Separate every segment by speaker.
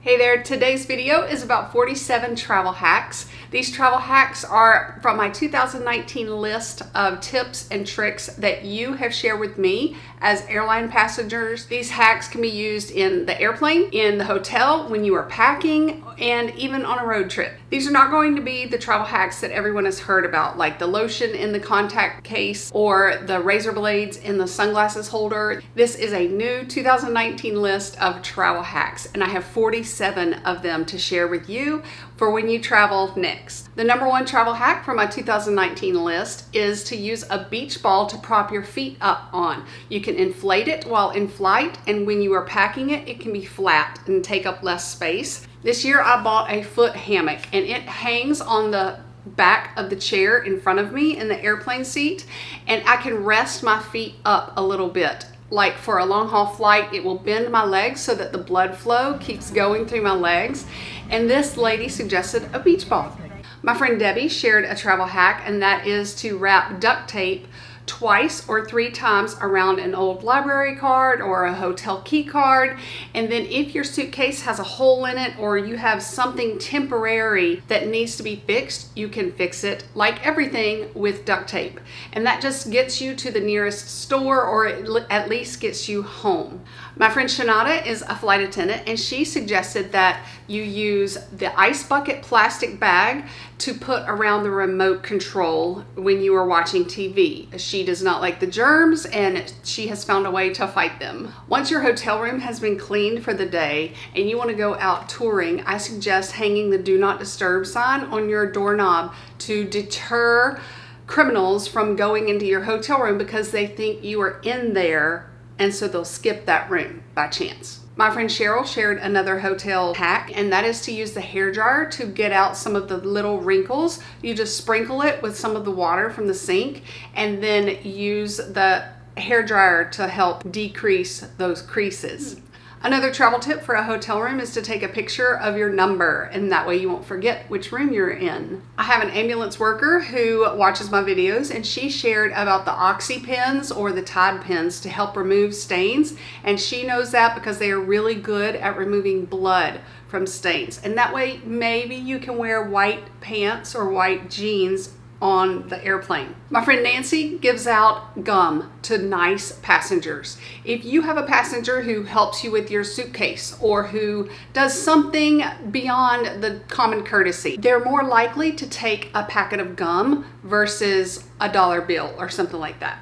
Speaker 1: Hey there, today's video is about 47 travel hacks. These travel hacks are from my 2019 list of tips and tricks that you have shared with me as airline passengers. These hacks can be used in the airplane, in the hotel, when you are packing, and even on a road trip. These are not going to be the travel hacks that everyone has heard about, like the lotion in the contact case or the razor blades in the sunglasses holder. This is a new 2019 list of travel hacks, and I have 47 of them to share with you for when you travel next. The number one travel hack from my 2019 list is to use a beach ball to prop your feet up on. You can inflate it while in flight, and when you are packing it, it can be flat and take up less space. This year I bought a foot hammock, and it hangs on the back of the chair in front of me in the airplane seat, and I can rest my feet up a little bit. Like for a long haul flight, it will bend my legs so that the blood flow keeps going through my legs. And this lady suggested a beach ball. My friend Debbie shared a travel hack, and that is to wrap duct tape twice or three times around an old library card or a hotel key card. And then if your suitcase has a hole in it or you have something temporary that needs to be fixed, you can fix it like everything with duct tape. And that just gets you to the nearest store, or at least gets you home. My friend Shanada is a flight attendant, and she suggested that you use the ice bucket plastic bag to put around the remote control when you are watching TV. She does not like the germs, and she has found a way to fight them. Once your hotel room has been cleaned for the day and you want to go out touring, I suggest hanging the Do Not Disturb sign on your doorknob to deter criminals from going into your hotel room because they think you are in there, and so they'll skip that room by chance. My friend Cheryl shared another hotel hack, and that is to use the hairdryer to get out some of the little wrinkles. You just sprinkle it with some of the water from the sink and then use the hairdryer to help decrease those creases. Another travel tip for a hotel room is to take a picture of your number, and that way you won't forget which room you're in. I have an ambulance worker who watches my videos, and she shared about the Oxy pens or the Tide pens to help remove stains, and she knows that because they are really good at removing blood from stains. And that way maybe you can wear white pants or white jeans on the airplane. My friend Nancy gives out gum to nice passengers. If you have a passenger who helps you with your suitcase or who does something beyond the common courtesy, they're more likely to take a packet of gum versus a dollar bill or something like that.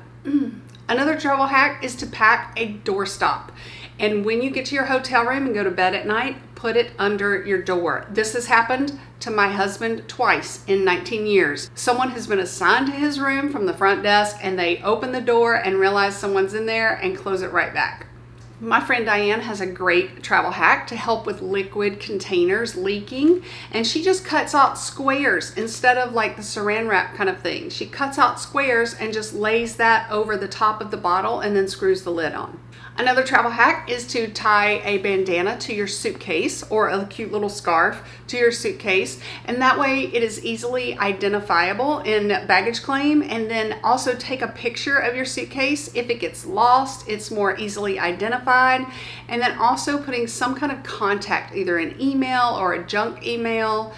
Speaker 1: Another travel hack is to pack a doorstop. And when you get to your hotel room and go to bed at night, put it under your door. This has happened to my husband twice in 19 years. Someone has been assigned to his room from the front desk, and they open the door and realize someone's in there and close it right back. My friend Diane has a great travel hack to help with liquid containers leaking, and she just cuts out squares instead of like the saran wrap kind of thing. She cuts out squares and just lays that over the top of the bottle and then screws the lid on. Another travel hack is to tie a bandana to your suitcase or a cute little scarf to your suitcase, and that way it is easily identifiable in baggage claim. And then also take a picture of your suitcase. If it gets lost, it's more easily identified. And then also putting some kind of contact, either an email or a junk email,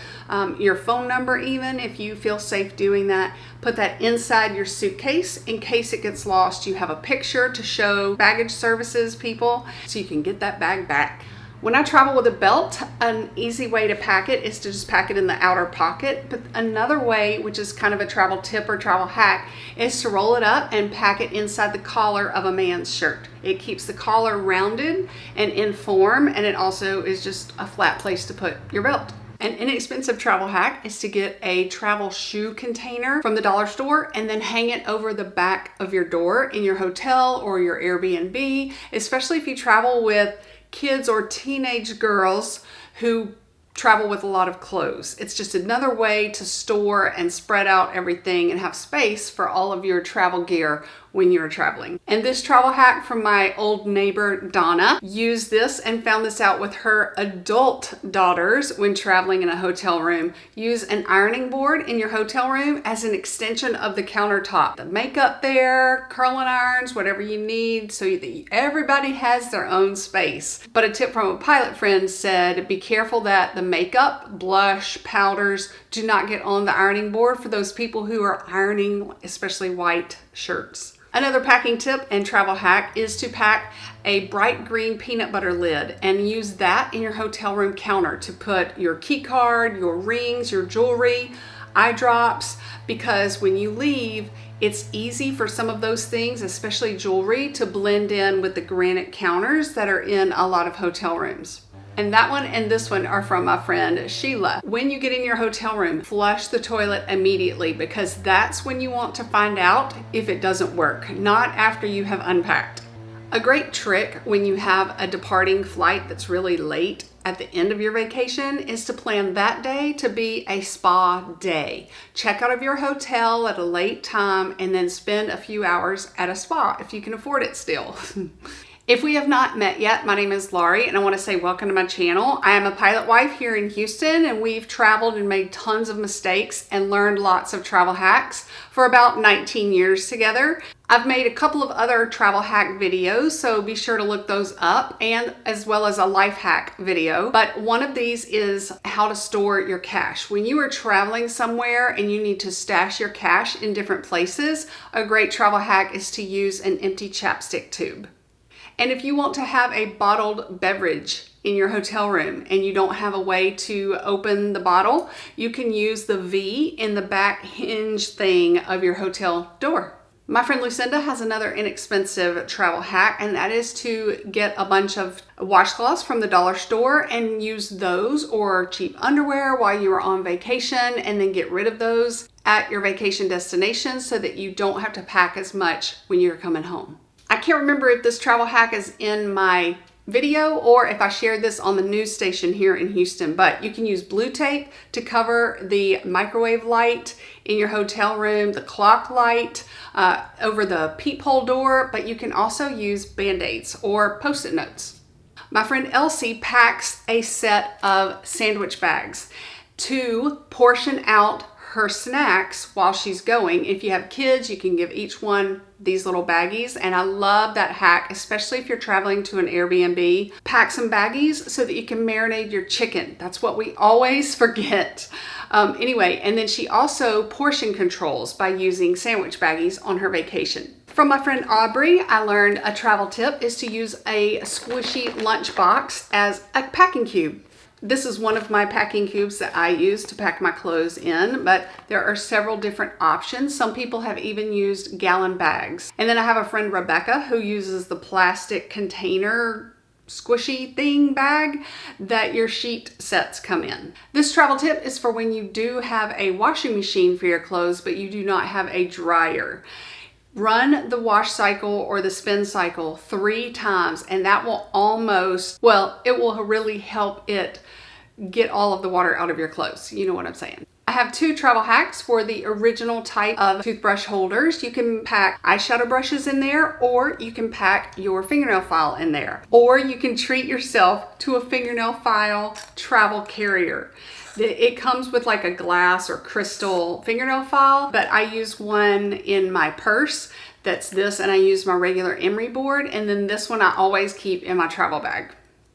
Speaker 1: your phone number even, if you feel safe doing that. Put that inside your suitcase in case it gets lost. You have a picture to show baggage services people so you can get that bag back. When I travel with a belt, an easy way to pack it is to just pack it in the outer pocket. But another way, which is kind of a travel tip or travel hack, is to roll it up and pack it inside the collar of a man's shirt. It keeps the collar rounded and in form, and it also is just a flat place to put your belt. An inexpensive travel hack is to get a travel shoe container from the dollar store and then hang it over the back of your door in your hotel or your Airbnb, especially if you travel with kids or teenage girls who travel with a lot of clothes. It's just another way to store and spread out everything and have space for all of your travel gear when you're traveling. And this travel hack from my old neighbor Donna used this and found this out with her adult daughters when traveling in a hotel room. Use an ironing board in your hotel room as an extension of the countertop. The makeup there, curling irons, whatever you need, so that everybody has their own space. But a tip from a pilot friend said, be careful that the makeup, blush, powders do not get on the ironing board for those people who are ironing, especially white shirts. Another packing tip and travel hack is to pack a bright green peanut butter lid and use that in your hotel room counter to put your key card, your rings, your jewelry, eye drops, because when you leave, it's easy for some of those things, especially jewelry, to blend in with the granite counters that are in a lot of hotel rooms. And that one and this one are from my friend Sheila. When you get in your hotel room, flush the toilet immediately, because that's when you want to find out if it doesn't work, not after you have unpacked. A great trick when you have a departing flight that's really late at the end of your vacation is to plan that day to be a spa day. Check out of your hotel at a late time and then spend a few hours at a spa if you can afford it still. If we have not met yet, my name is Laurie and I want to say welcome to my channel. I am a pilot wife here in Houston, and we've traveled and made tons of mistakes and learned lots of travel hacks for about 19 years together. I've made a couple of other travel hack videos, so be sure to look those up, and as well as a life hack video. But one of these is how to store your cash. When you are traveling somewhere and you need to stash your cash in different places, a great travel hack is to use an empty chapstick tube. And if you want to have a bottled beverage in your hotel room and you don't have a way to open the bottle, you can use the V in the back hinge thing of your hotel door. My friend Lucinda has another inexpensive travel hack, and that is to get a bunch of washcloths from the dollar store and use those or cheap underwear while you are on vacation, and then get rid of those at your vacation destination so that you don't have to pack as much when you're coming home. I can't remember if this travel hack is in my video or if I shared this on the news station here in Houston, but you can use blue tape to cover the microwave light in your hotel room, the clock light, over the peephole door, but you can also use Band-Aids or Post-it notes. My friend Elsie packs a set of sandwich bags to portion out her snacks while she's going. If you have kids, you can give each one these little baggies, and I love that hack, especially if you're traveling to an Airbnb. Pack some baggies so that you can marinate your chicken. That's what we always forget. Anyway, and then she also portion controls by using sandwich baggies on her vacation. From my friend Aubrey, I learned a travel tip is to use a squishy lunchbox as a packing cube. This is one of my packing cubes that I use to pack my clothes in, but there are several different options. Some people have even used gallon bags. And then I have a friend, Rebecca, who uses the plastic container squishy thing bag that your sheet sets come in. This travel tip is for when you do have a washing machine for your clothes, but you do not have a dryer. Run the wash cycle or the spin cycle 3 times, and that will it will really help it get all of the water out of your clothes. You know what I'm saying. I have 2 travel hacks for the original type of toothbrush holders. You can pack eyeshadow brushes in there, or you can pack your fingernail file in there, or you can treat yourself to a fingernail file travel carrier. It comes with like a glass or crystal fingernail file, but I use one in my purse. That's this, and I use my regular emery board, and then this one I always keep in my travel bag.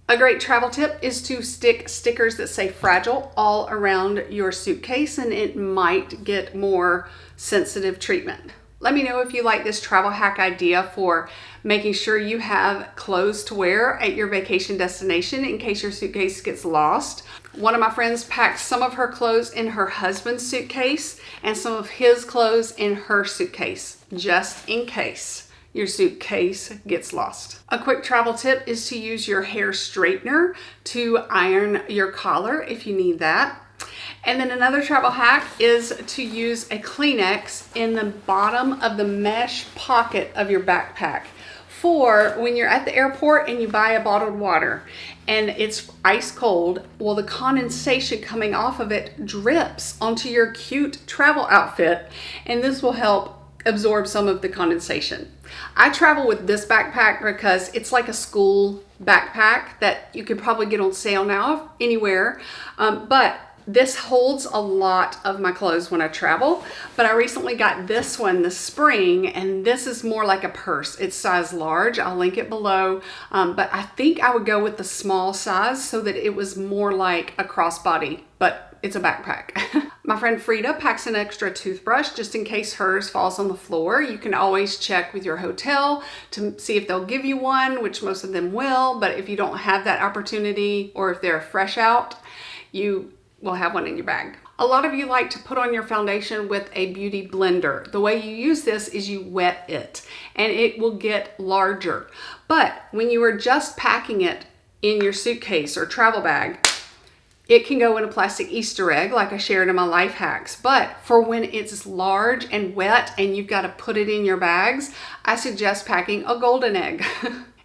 Speaker 1: A great travel tip is to stick stickers that say fragile all around your suitcase, and it might get more sensitive treatment. Let me know if you like this travel hack idea for making sure you have clothes to wear at your vacation destination in case your suitcase gets lost. One of my friends packed some of her clothes in her husband's suitcase and some of his clothes in her suitcase, just in case your suitcase gets lost. A quick travel tip is to use your hair straightener to iron your collar if you need that. And then another travel hack is to use a Kleenex in the bottom of the mesh pocket of your backpack for when you're at the airport and you buy a bottled water and it's ice cold. Well, the condensation coming off of it drips onto your cute travel outfit, and this will help absorb some of the condensation. I travel with this backpack because it's like a school backpack that you could probably get on sale now anywhere, but this holds a lot of my clothes when I travel. But I recently got this one this spring, and this is more like a purse. It's size large. I'll link it below, but I think I would go with the small size so that it was more like a crossbody, but it's a backpack. My friend Frida packs an extra toothbrush just in case hers falls on the floor. You can always check with your hotel to see if they'll give you one, which most of them will, but if you don't have that opportunity or if they're fresh out, you will have one in your bag. A lot of you like to put on your foundation with a beauty blender. The way you use this is you wet it and it will get larger. But when you are just packing it in your suitcase or travel bag, it can go in a plastic Easter egg like I shared in my life hacks. But for when it's large and wet and you've got to put it in your bags, I suggest packing a golden egg.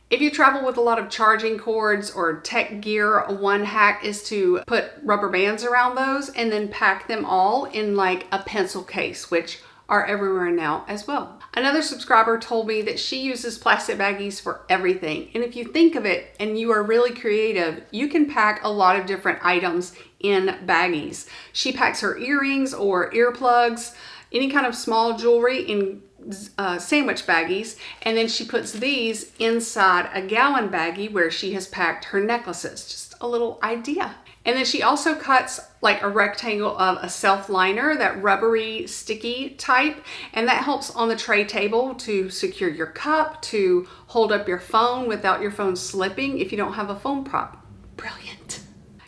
Speaker 1: If you travel with a lot of charging cords or tech gear, one hack is to put rubber bands around those and then pack them all in like a pencil case, which are everywhere now as well. Another subscriber told me that she uses plastic baggies for everything. And if you think of it and you are really creative, you can pack a lot of different items in baggies. She packs her earrings or earplugs, any kind of small jewelry in sandwich baggies, and then she puts these inside a gallon baggie where she has packed her necklaces. Just a little idea. And then she also cuts like a rectangle of a self liner, that rubbery sticky type, and that helps on the tray table to secure your cup, to hold up your phone without your phone slipping if you don't have a phone prop. Brilliant.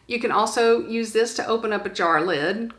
Speaker 1: You can also use this to open up a jar lid.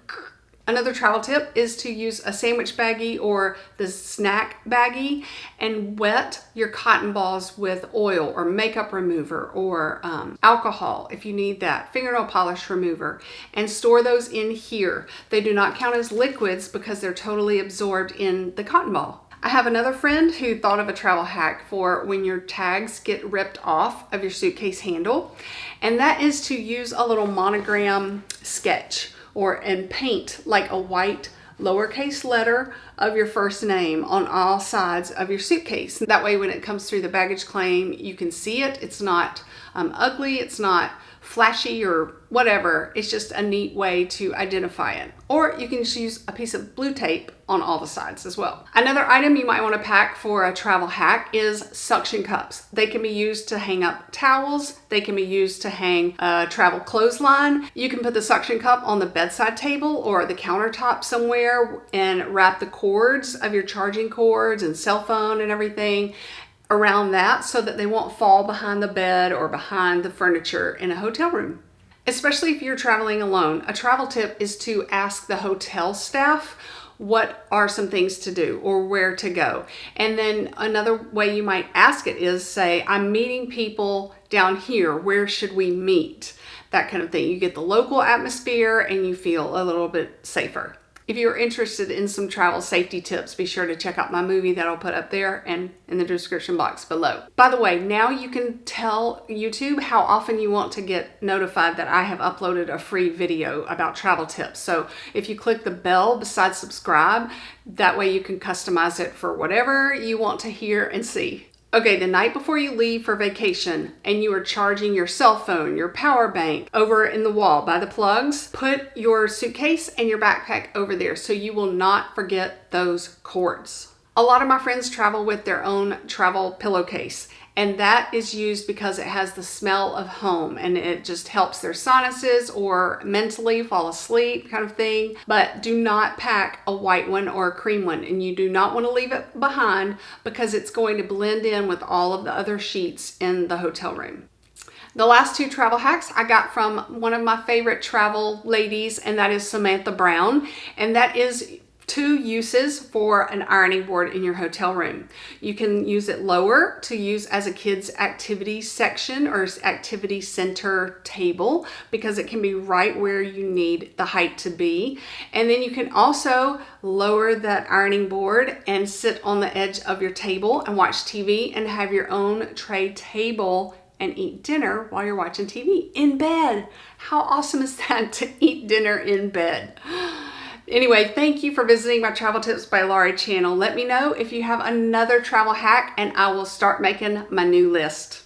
Speaker 1: Another travel tip is to use a sandwich baggie or the snack baggie and wet your cotton balls with oil or makeup remover or alcohol if you need that, fingernail polish remover, and store those in here. They do not count as liquids because they're totally absorbed in the cotton ball. I have another friend who thought of a travel hack for when your tags get ripped off of your suitcase handle, and that is to use a little monogram sketch and paint like a white lowercase letter of your first name on all sides of your suitcase. That way when it comes through the baggage claim, you can see it. It's not ugly, it's not flashy or whatever. It's just a neat way to identify it. Or you can just use a piece of blue tape on all the sides as well. Another item you might want to pack for a travel hack is suction cups. They can be used to hang up towels. They can be used to hang a travel clothesline. You can put the suction cup on the bedside table or the countertop somewhere and wrap the cords of your charging cords and cell phone and everything around that so that they won't fall behind the bed or behind the furniture in a hotel room. Especially if you're traveling alone, a travel tip is to ask the hotel staff what are some things to do or where to go. And then another way you might ask it is say, I'm meeting people down here, where should we meet? That kind of thing. You get the local atmosphere and you feel a little bit safer. If you're interested in some travel safety tips, be sure to check out my movie that I'll put up there and in the description box below. By the way, now you can tell YouTube how often you want to get notified that I have uploaded a free video about travel tips. So if you click the bell beside subscribe, that way you can customize it for whatever you want to hear and see. Okay, the night before you leave for vacation and you are charging your cell phone, your power bank over in the wall by the plugs, put your suitcase and your backpack over there so you will not forget those cords. A lot of my friends travel with their own travel pillowcase, and that is used because it has the smell of home and it just helps their sinuses or mentally fall asleep kind of thing. But do not pack a white one or a cream one, and you do not want to leave it behind because it's going to blend in with all of the other sheets in the hotel room. The last two travel hacks I got from one of my favorite travel ladies, and that is Samantha Brown, and that is 2 uses for an ironing board in your hotel room. You can use it lower to use as a kids activity section or activity center table because it can be right where you need the height to be. And then you can also lower that ironing board and sit on the edge of your table and watch TV and have your own tray table and eat dinner while you're watching TV in bed. How awesome is that to eat dinner in bed? Anyway, thank you for visiting my Travel Tips by Laurie channel. Let me know if you have another travel hack and I will start making my new list.